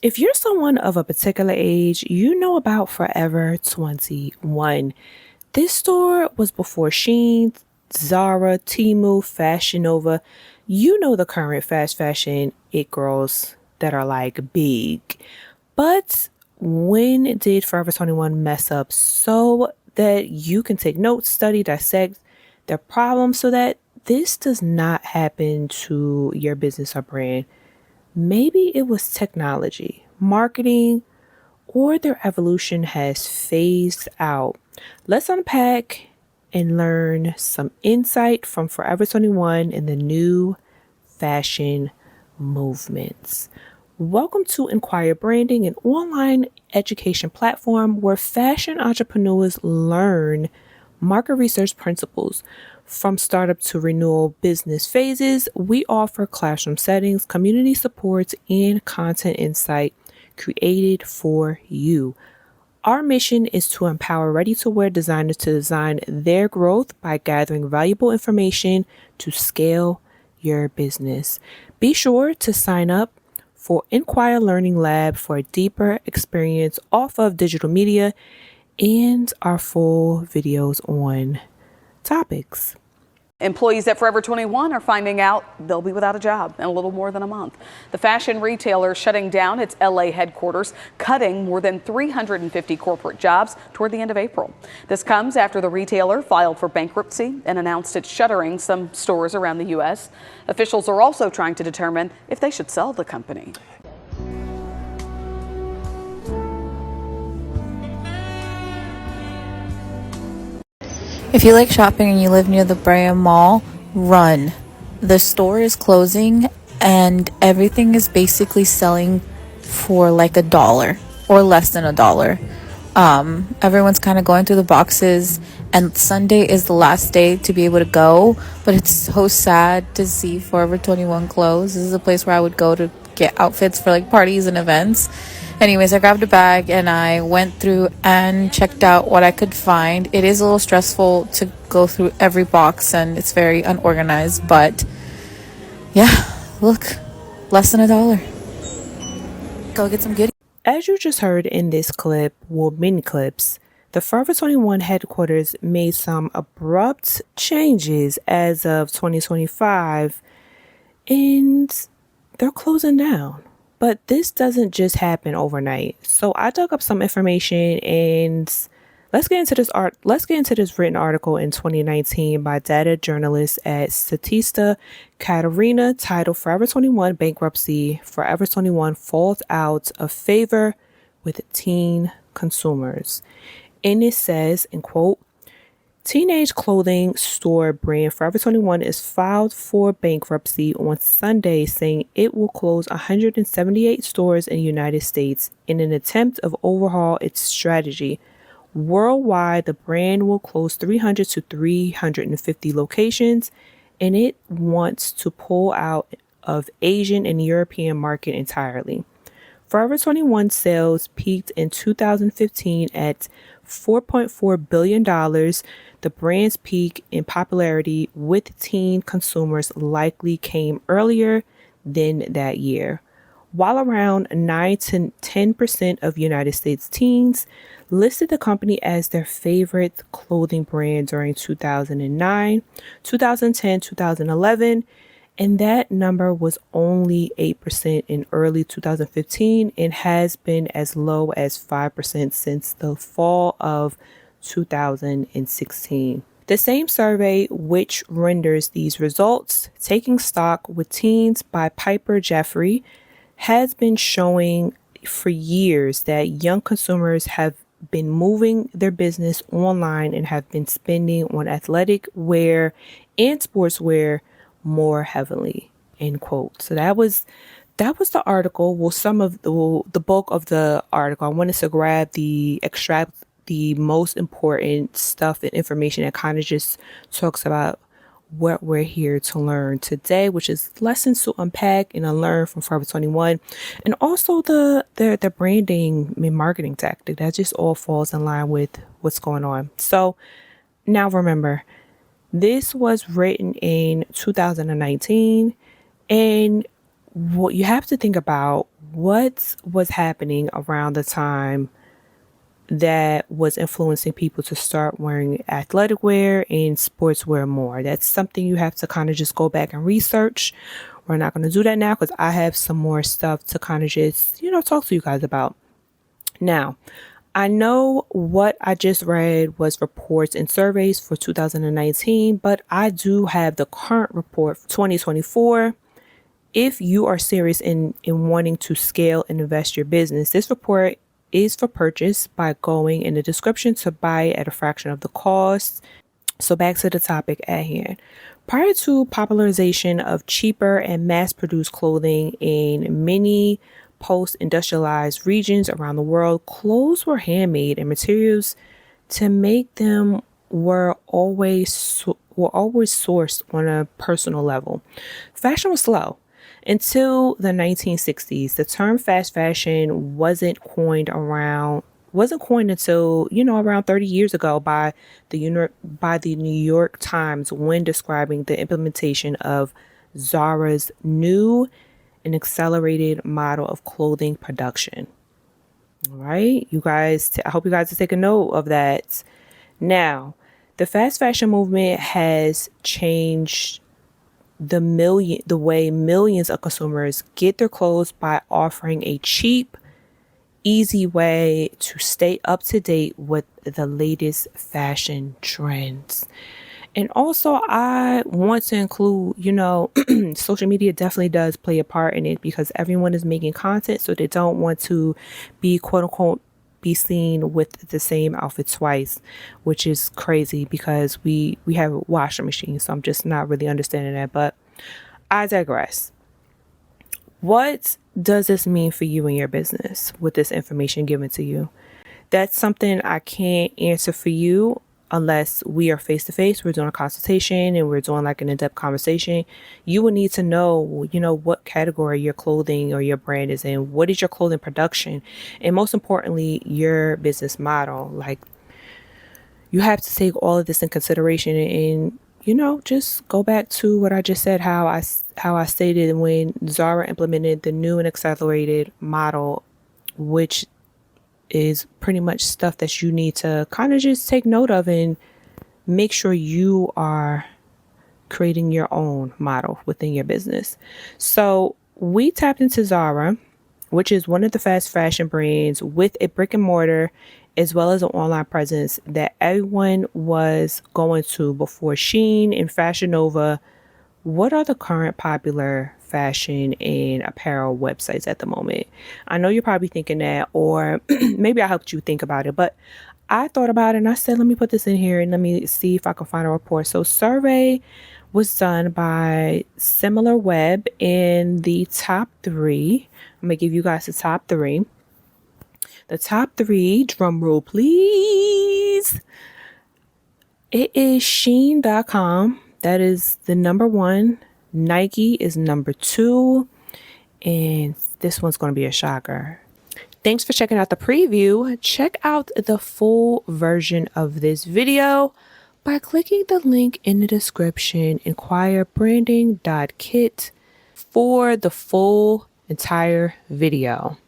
If you're someone of a particular age, you know about Forever 21. This store was before Shein, Zara, Temu, Fashion Nova. You know the current fast fashion it girls that are like big. But when did Forever 21 mess up so that you can take notes, study, dissect their problems so that this does not happen to your business or brand? Maybe it was technology, marketing, or their evolution has phased out. Let's unpack and learn some insight from Forever 21 and the new fashion movements. Welcome to Enquire Branding, an online education platform where fashion entrepreneurs learn market research principles. From startup to renewal business phases, we offer classroom settings, community support, and content insight created for you. Our mission is to empower ready-to-wear designers to design their growth by gathering valuable information to scale your business. Be sure to sign up for Enquire Learning Lab for a deeper experience off of digital media and our full videos on topics. Employees at Forever 21 are finding out they'll be without a job in a little more than a month. The fashion retailer shutting down its LA headquarters, cutting more than 350 corporate jobs toward the end of April. This comes after the retailer filed for bankruptcy and announced it's shuttering some stores around the U.S. Officials are also trying to determine if they should sell the company. If you like shopping and you live near the Brea Mall, run. The store is closing and everything is basically selling for like $1 or less than $1. Everyone's kind of going through the boxes, and Sunday is the last day to be able to go, but it's so sad to see Forever 21 close. This is a place where I would go to get outfits for like parties and events. Anyways, I grabbed a bag and I went through and checked out what I could find. It is a little stressful to go through every box and it's very unorganized, but yeah, look, less than $1. Go get some goodies. As you just heard in this clip, well, mini clips, the Forever 21 headquarters made some abrupt changes as of 2025, and they're closing down. But this doesn't just happen overnight. So I dug up some information and let's get into this written article in 2019 by data journalist at Statista Katarina, titled Forever 21 Bankruptcy. Forever 21 Falls Out of Favor with Teen Consumers. And it says, in quote, teenage clothing store brand Forever 21 is filed for bankruptcy on Sunday, saying it will close 178 stores in the United States in an attempt to overhaul its strategy. Worldwide, the brand will close 300 to 350 locations, and it wants to pull out of Asian and European market entirely. Forever 21 sales peaked in 2015 at $4.4 billion. The brand's peak in popularity with teen consumers likely came earlier than that year. While around 9 to 10% of United States teens listed the company as their favorite clothing brand during 2009, 2010, 2011, and that number was only 8% in early 2015 and has been as low as 5% since the fall of 2016. The same survey, which renders these results, Taking Stock with Teens by Piper Jaffray, has been showing for years that young consumers have been moving their business online and have been spending on athletic wear and sportswear more heavily, end quote. So that was the article. Well, some of the bulk of the article. I wanted to extract the most important stuff and information that kind of just talks about what we're here to learn today, which is lessons to unpack and unlearn from Forever 21, and also the branding and marketing tactic that just all falls in line with what's going on. So now remember, this was written in 2019, and what you have to think about, what was happening around the time that was influencing people to start wearing athletic wear and sportswear more. That's something you have to kind of just go back and research. We're not going to do that now because I have some more stuff to kind of just, talk to you guys about. Now, I know what I just read was reports and surveys for 2019, but I do have the current report for 2024. If you are serious in wanting to scale and invest your business, this report is for purchase by going in the description to buy at a fraction of the cost. So back to the topic at hand. Prior to popularization of cheaper and mass-produced clothing in many post-industrialized regions around the world, clothes were handmade and materials to make them were always sourced on a personal level. Fashion was slow. Until the 1960s, the term fast fashion wasn't coined until, around 30 years ago by the New York Times when describing the implementation of Zara's new and accelerated model of clothing production. All right, you guys, I hope you guys are taking note of that. Now, the fast fashion movement has changed the way millions of consumers get their clothes by offering a cheap, easy way to stay up to date with the latest fashion trends. And also, I want to include, social media definitely does play a part in it because everyone is making content, so they don't want to be quote unquote be seen with the same outfit twice, which is crazy because we have a washing machine. So I'm just not really understanding that, but I digress. What does this mean for you and your business with this information given to you? That's something I can't answer for you unless we are face to face. We're doing a consultation and we're doing like an in-depth conversation. You will need to know, what category your clothing or your brand is in. What is your clothing production? And most importantly, your business model. Like, you have to take all of this in consideration and, just go back to what I just said, how I stated when Zara implemented the new and accelerated model, which is pretty much stuff that you need to kind of just take note of and make sure you are creating your own model within your business. So we tapped into Zara, which is one of the fast fashion brands with a brick and mortar as well as an online presence that everyone was going to before Shein and Fashion Nova. What are the current popular fashion and apparel websites at the moment? I know you're probably thinking that, or maybe I helped you think about it, but I thought about it and I said, let me put this in here and let me see if I can find a report. So survey was done by Similar Web, and the top three, I'm going to give you guys the top three. The top three, drum roll please. It is Shein.com. That is the number one. Nike is number two. And this one's going to be a shocker. Thanks for checking out the preview. Check out the full version of this video by clicking the link in the description, enquirebranding.kit, for the full entire video.